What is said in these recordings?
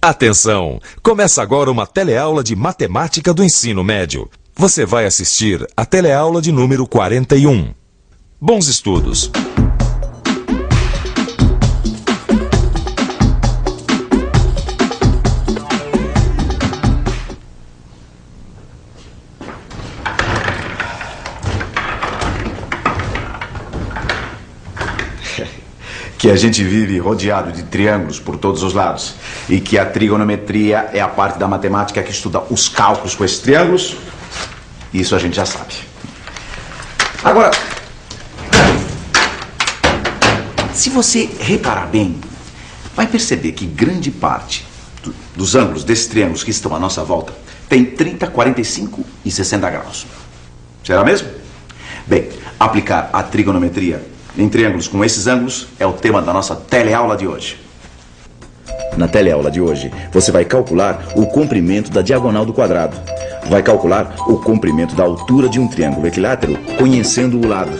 Atenção! Começa agora uma teleaula de matemática do ensino médio. Você vai assistir a teleaula de número 41. Bons estudos! Que a gente vive rodeado de triângulos por todos os lados e que a trigonometria é a parte da matemática que estuda os cálculos com esses triângulos, isso a gente já sabe. Agora, se você reparar bem, vai perceber que grande parte dos ângulos desses triângulos que estão à nossa volta tem 30, 45 e 60 graus. Será mesmo? Bem, aplicar a trigonometria em triângulos com esses ângulos é o tema da nossa teleaula de hoje. Na teleaula de hoje, você vai calcular o comprimento da diagonal do quadrado. Vai calcular o comprimento da altura de um triângulo equilátero, conhecendo o lado.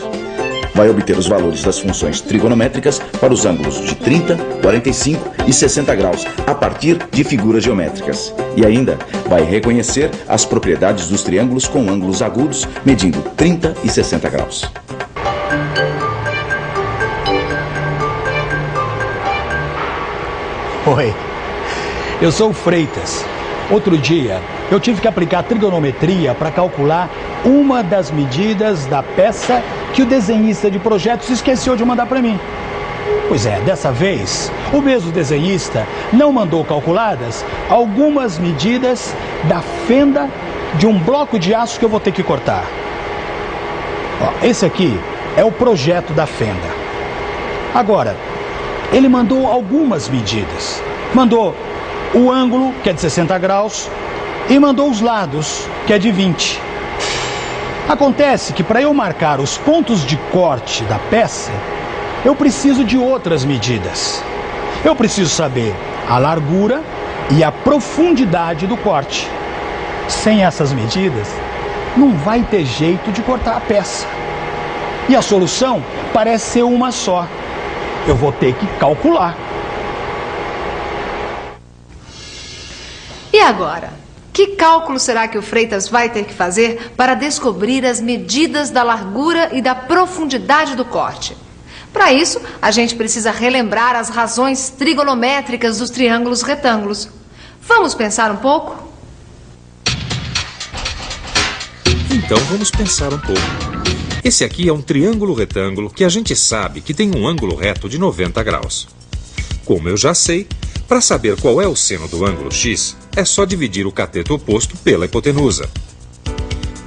Vai obter os valores das funções trigonométricas para os ângulos de 30, 45 e 60 graus, a partir de figuras geométricas. E ainda vai reconhecer as propriedades dos triângulos com ângulos agudos, medindo 30 e 60 graus. Oi, eu sou o Freitas. Outro dia, eu tive que aplicar trigonometria para calcular uma das medidas da peça que o desenhista de projetos esqueceu de mandar para mim. Pois é, dessa vez, o mesmo desenhista não mandou calculadas algumas medidas da fenda de um bloco de aço que eu vou ter que cortar. Ó, esse aqui é o projeto da fenda. Agora, ele mandou algumas medidas. Mandou o ângulo, que é de 60 graus, e mandou os lados, que é de 20. Acontece que para eu marcar os pontos de corte da peça, eu preciso de outras medidas. Eu preciso saber a largura e a profundidade do corte. Sem essas medidas, não vai ter jeito de cortar a peça. E a solução parece ser uma só. Eu vou ter que calcular. E agora? Que cálculo será que o Freitas vai ter que fazer para descobrir as medidas da largura e da profundidade do corte? Para isso, a gente precisa relembrar as razões trigonométricas dos triângulos retângulos. Vamos pensar um pouco? Então vamos pensar um pouco. Esse aqui é um triângulo retângulo que a gente sabe que tem um ângulo reto de 90 graus. Como eu já sei, para saber qual é o seno do ângulo x, é só dividir o cateto oposto pela hipotenusa.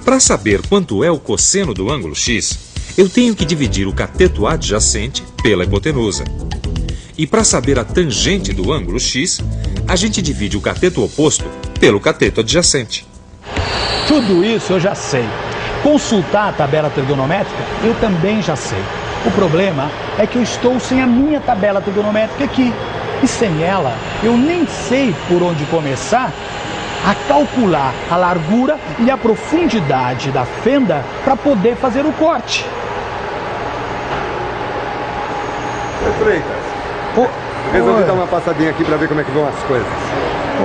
Para saber quanto é o cosseno do ângulo x, eu tenho que dividir o cateto adjacente pela hipotenusa. E para saber a tangente do ângulo x, a gente divide o cateto oposto pelo cateto adjacente. Tudo isso eu já sei. Consultar a tabela trigonométrica, eu também já sei. O problema é que eu estou sem a minha tabela trigonométrica aqui. E sem ela, eu nem sei por onde começar a calcular a largura e a profundidade da fenda para poder fazer o corte. Oi, Freitas. Resolvi dar uma passadinha aqui para ver como é que vão as coisas.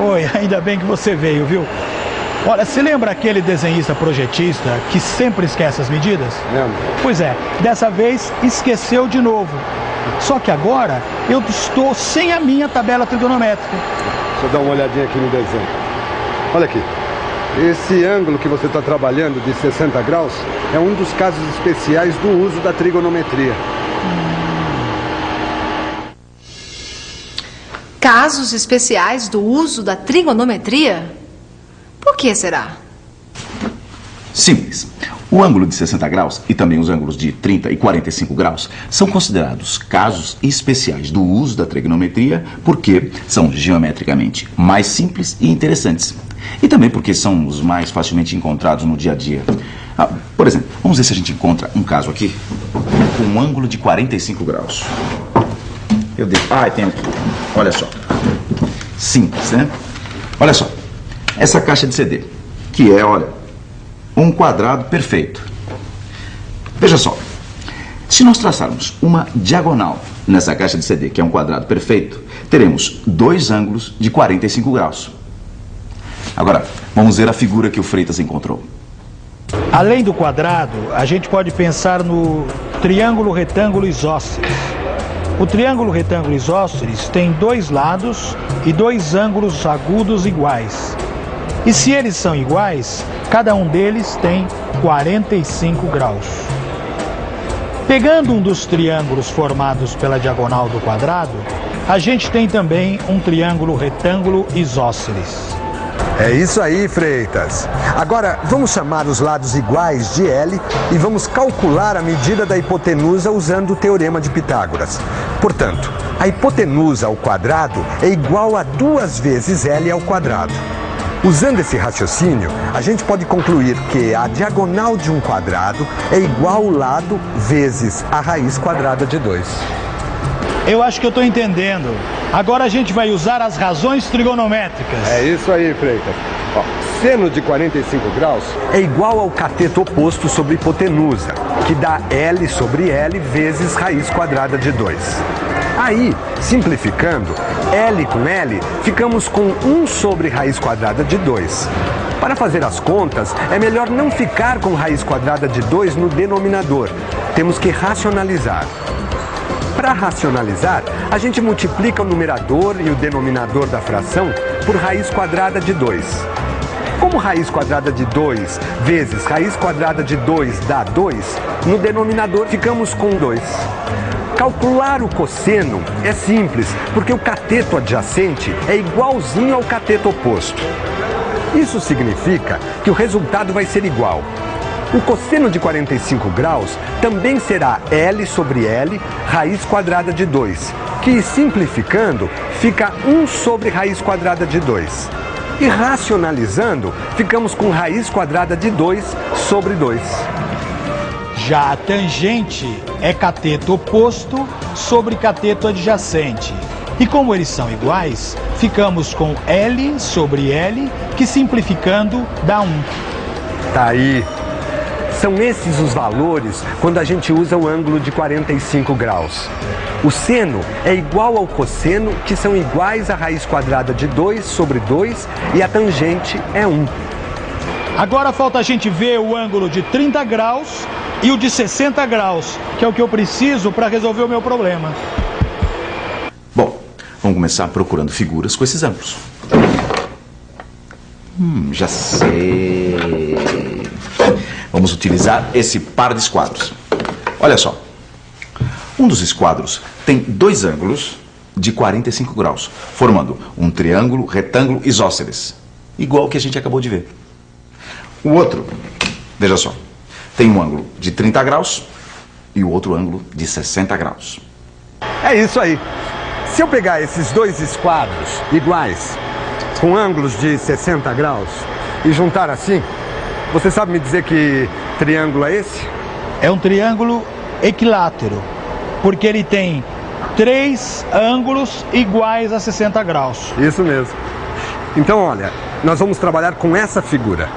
Oi, ainda bem que você veio, viu? Olha, você lembra aquele desenhista projetista que sempre esquece as medidas? Lembro. Pois é, dessa vez esqueceu de novo. Só que agora eu estou sem a minha tabela trigonométrica. Deixa eu dar uma olhadinha aqui no desenho. Olha aqui. Esse ângulo que você está trabalhando de 60 graus é um dos casos especiais do uso da trigonometria. Casos especiais do uso da trigonometria? Por que será? Simples. O ângulo de 60 graus e também os ângulos de 30 e 45 graus são considerados casos especiais do uso da trigonometria porque são geometricamente mais simples e interessantes. E também porque são os mais facilmente encontrados no dia a dia. Por exemplo, vamos ver se a gente encontra um caso aqui com um ângulo de 45 graus. Eu devo... tem aqui. Olha só. Simples, né? Olha só. Essa caixa de CD, que é, olha, um quadrado perfeito. Veja só, se nós traçarmos uma diagonal nessa caixa de CD, que é um quadrado perfeito, teremos dois ângulos de 45 graus. Agora, vamos ver a figura que o Freitas encontrou. Além do quadrado, a gente pode pensar no triângulo retângulo isósceles. O triângulo retângulo isósceles tem dois lados e dois ângulos agudos iguais. E se eles são iguais, cada um deles tem 45 graus. Pegando um dos triângulos formados pela diagonal do quadrado, a gente tem também um triângulo retângulo isósceles. É isso aí, Freitas. Agora, vamos chamar os lados iguais de L e vamos calcular a medida da hipotenusa usando o teorema de Pitágoras. Portanto, a hipotenusa ao quadrado é igual a 2 vezes L ao quadrado. Usando esse raciocínio, a gente pode concluir que a diagonal de um quadrado é igual ao lado vezes a raiz quadrada de 2. Eu acho que eu estou entendendo. Agora a gente vai usar as razões trigonométricas. É isso aí, Freitas. Ó, seno de 45 graus é igual ao cateto oposto sobre hipotenusa, que dá L sobre L vezes raiz quadrada de 2. Aí, simplificando, L com L, ficamos com 1 sobre raiz quadrada de 2. Para fazer as contas, é melhor não ficar com raiz quadrada de 2 no denominador. Temos que racionalizar. Para racionalizar, a gente multiplica o numerador e o denominador da fração por raiz quadrada de 2. Como raiz quadrada de 2 vezes raiz quadrada de 2 dá 2, no denominador ficamos com 2. Calcular o cosseno é simples, porque o cateto adjacente é igualzinho ao cateto oposto. Isso significa que o resultado vai ser igual. O cosseno de 45 graus também será L sobre L, raiz quadrada de 2, que simplificando fica 1 sobre raiz quadrada de 2. E racionalizando, ficamos com raiz quadrada de 2 sobre 2. Já a tangente é cateto oposto sobre cateto adjacente. E como eles são iguais, ficamos com L sobre L, que simplificando dá 1. Tá aí. São esses os valores quando a gente usa o ângulo de 45 graus. O seno é igual ao cosseno, que são iguais à raiz quadrada de 2 sobre 2, e a tangente é 1. Agora falta a gente ver o ângulo de 30 graus e o de 60 graus, que é o que eu preciso para resolver o meu problema. Bom, vamos começar procurando figuras com esses ângulos. Já sei. Vamos utilizar esse par de esquadros. Olha só. Um dos esquadros tem dois ângulos de 45 graus, formando um triângulo retângulo isósceles, igual ao que a gente acabou de ver. O outro, veja só, tem um ângulo de 30 graus e o outro ângulo de 60 graus. É isso aí. Se eu pegar esses dois esquadros iguais, com ângulos de 60 graus, e juntar assim, você sabe me dizer que triângulo é esse? É um triângulo equilátero, porque ele tem 3 ângulos iguais a 60 graus. Isso mesmo. Então, olha, nós vamos trabalhar com essa figura.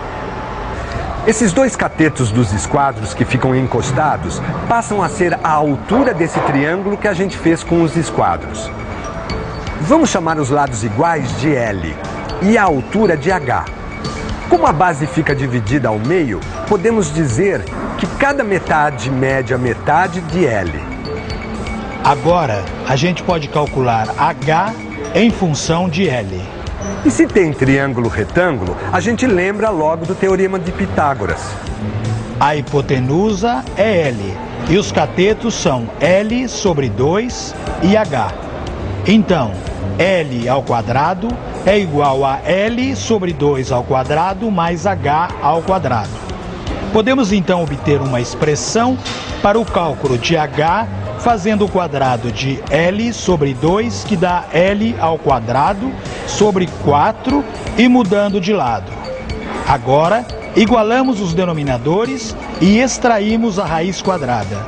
Esses dois catetos dos esquadros que ficam encostados passam a ser a altura desse triângulo que a gente fez com os esquadros. Vamos chamar os lados iguais de L e a altura de H. Como a base fica dividida ao meio, podemos dizer que cada metade mede a metade de L. Agora, a gente pode calcular H em função de L. E se tem triângulo retângulo, a gente lembra logo do teorema de Pitágoras. A hipotenusa é L e os catetos são L sobre 2 e H. Então, L ao quadrado é igual a L sobre 2 ao quadrado mais H ao quadrado. Podemos então obter uma expressão para o cálculo de H fazendo o quadrado de L sobre 2, que dá L ao quadrado sobre 4 e mudando de lado. Agora, igualamos os denominadores e extraímos a raiz quadrada.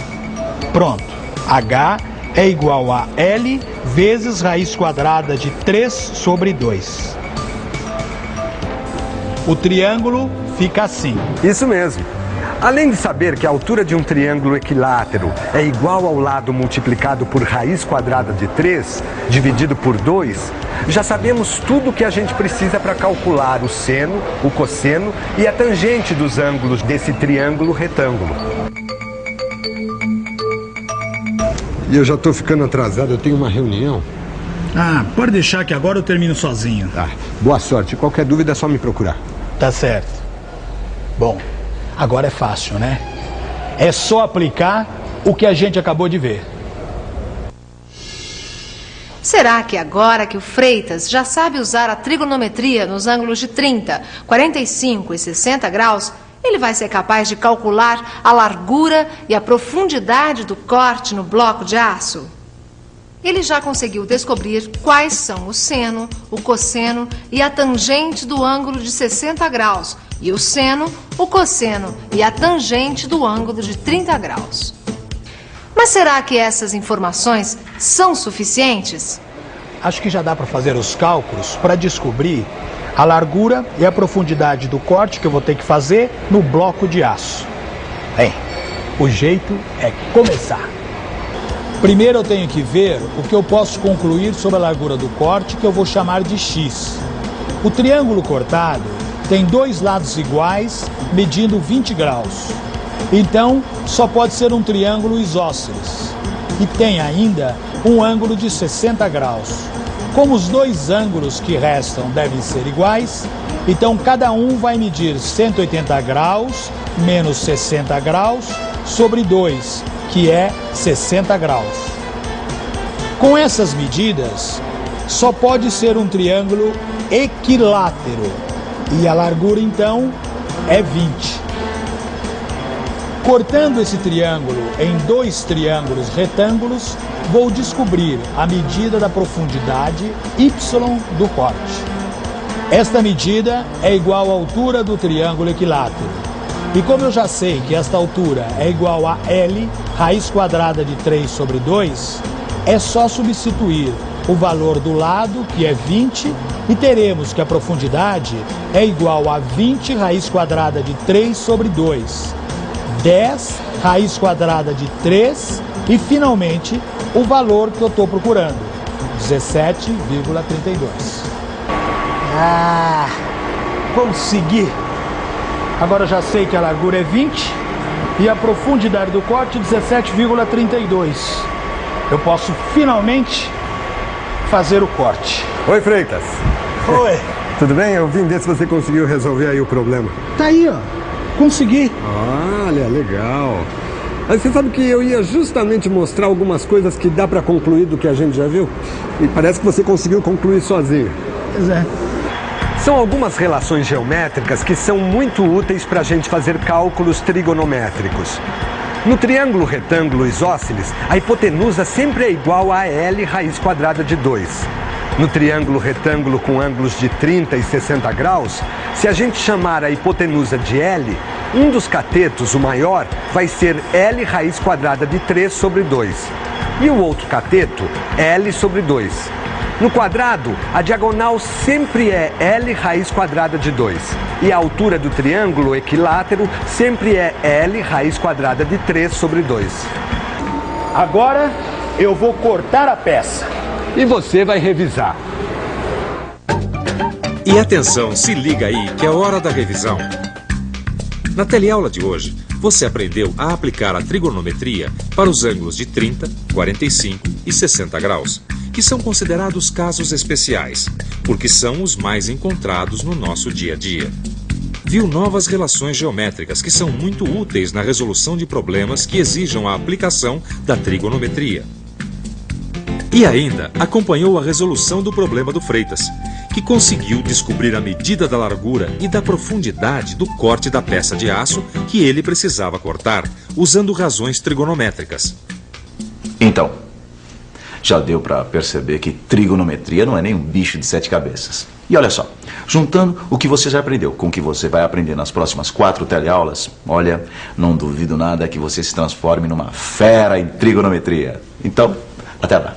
Pronto, H é igual a L vezes raiz quadrada de 3 sobre 2. O triângulo fica assim. Isso mesmo. Além de saber que a altura de um triângulo equilátero é igual ao lado multiplicado por raiz quadrada de 3, dividido por 2, já sabemos tudo o que a gente precisa para calcular o seno, o cosseno e a tangente dos ângulos desse triângulo retângulo. E eu já estou ficando atrasado, eu tenho uma reunião. Ah, pode deixar que agora eu termino sozinho. Tá, boa sorte. Qualquer dúvida é só me procurar. Tá certo. Bom, agora é fácil, né? É só aplicar o que a gente acabou de ver. Será que agora que o Freitas já sabe usar a trigonometria nos ângulos de 30, 45 e 60 graus, ele vai ser capaz de calcular a largura e a profundidade do corte no bloco de aço? Ele já conseguiu descobrir quais são o seno, o cosseno e a tangente do ângulo de 60 graus, e o seno, o cosseno e a tangente do ângulo de 30 graus. Mas será que essas informações são suficientes? Acho que já dá para fazer os cálculos para descobrir a largura e a profundidade do corte que eu vou ter que fazer no bloco de aço. Bem, o jeito é começar. Primeiro eu tenho que ver o que eu posso concluir sobre a largura do corte, que eu vou chamar de x. O triângulo cortado tem dois lados iguais, medindo 20 graus. Então, só pode ser um triângulo isósceles. E tem ainda um ângulo de 60 graus. Como os dois ângulos que restam devem ser iguais, então cada um vai medir 180 graus menos 60 graus sobre 2, que é 60 graus. Com essas medidas, só pode ser um triângulo equilátero, e a largura então é 20. Cortando esse triângulo em dois triângulos retângulos, vou descobrir a medida da profundidade y do corte. Esta medida é igual à altura do triângulo equilátero. E como eu já sei que esta altura é igual a L, raiz quadrada de 3 sobre 2, é só substituir o valor do lado, que é 20, e teremos que a profundidade é igual a 20 raiz quadrada de 3 sobre 2, 10 raiz quadrada de 3 e, finalmente, o valor que eu estou procurando, 17,32. Ah, consegui! Agora eu já sei que a largura é 20 e a profundidade do corte 17,32. Eu posso finalmente fazer o corte. Oi, Freitas. Oi. Tudo bem? Eu vim ver se você conseguiu resolver aí o problema. Tá aí, ó. Consegui. Olha, legal. Mas você sabe que eu ia justamente mostrar algumas coisas que dá pra concluir do que a gente já viu? E parece que você conseguiu concluir sozinho. Pois é. São algumas relações geométricas que são muito úteis para a gente fazer cálculos trigonométricos. No triângulo retângulo isósceles, a hipotenusa sempre é igual a L raiz quadrada de 2. No triângulo retângulo com ângulos de 30 e 60 graus, se a gente chamar a hipotenusa de L, um dos catetos, o maior, vai ser L raiz quadrada de 3 sobre 2. E o outro cateto, L sobre 2. No quadrado, a diagonal sempre é L raiz quadrada de 2. E a altura do triângulo equilátero sempre é L raiz quadrada de 3 sobre 2. Agora eu vou cortar a peça. E você vai revisar. E atenção, se liga aí que é hora da revisão. Na teleaula de hoje, você aprendeu a aplicar a trigonometria para os ângulos de 30, 45 e 60 graus, que são considerados casos especiais, porque são os mais encontrados no nosso dia a dia. Viu novas relações geométricas que são muito úteis na resolução de problemas que exijam a aplicação da trigonometria. E ainda acompanhou a resolução do problema do Freitas, que conseguiu descobrir a medida da largura e da profundidade do corte da peça de aço que ele precisava cortar, usando razões trigonométricas. Então, já deu para perceber que trigonometria não é nem um bicho de 7 cabeças. E olha só, juntando o que você já aprendeu com o que você vai aprender nas próximas 4 teleaulas, olha, não duvido nada que você se transforme numa fera em trigonometria. Então, até lá.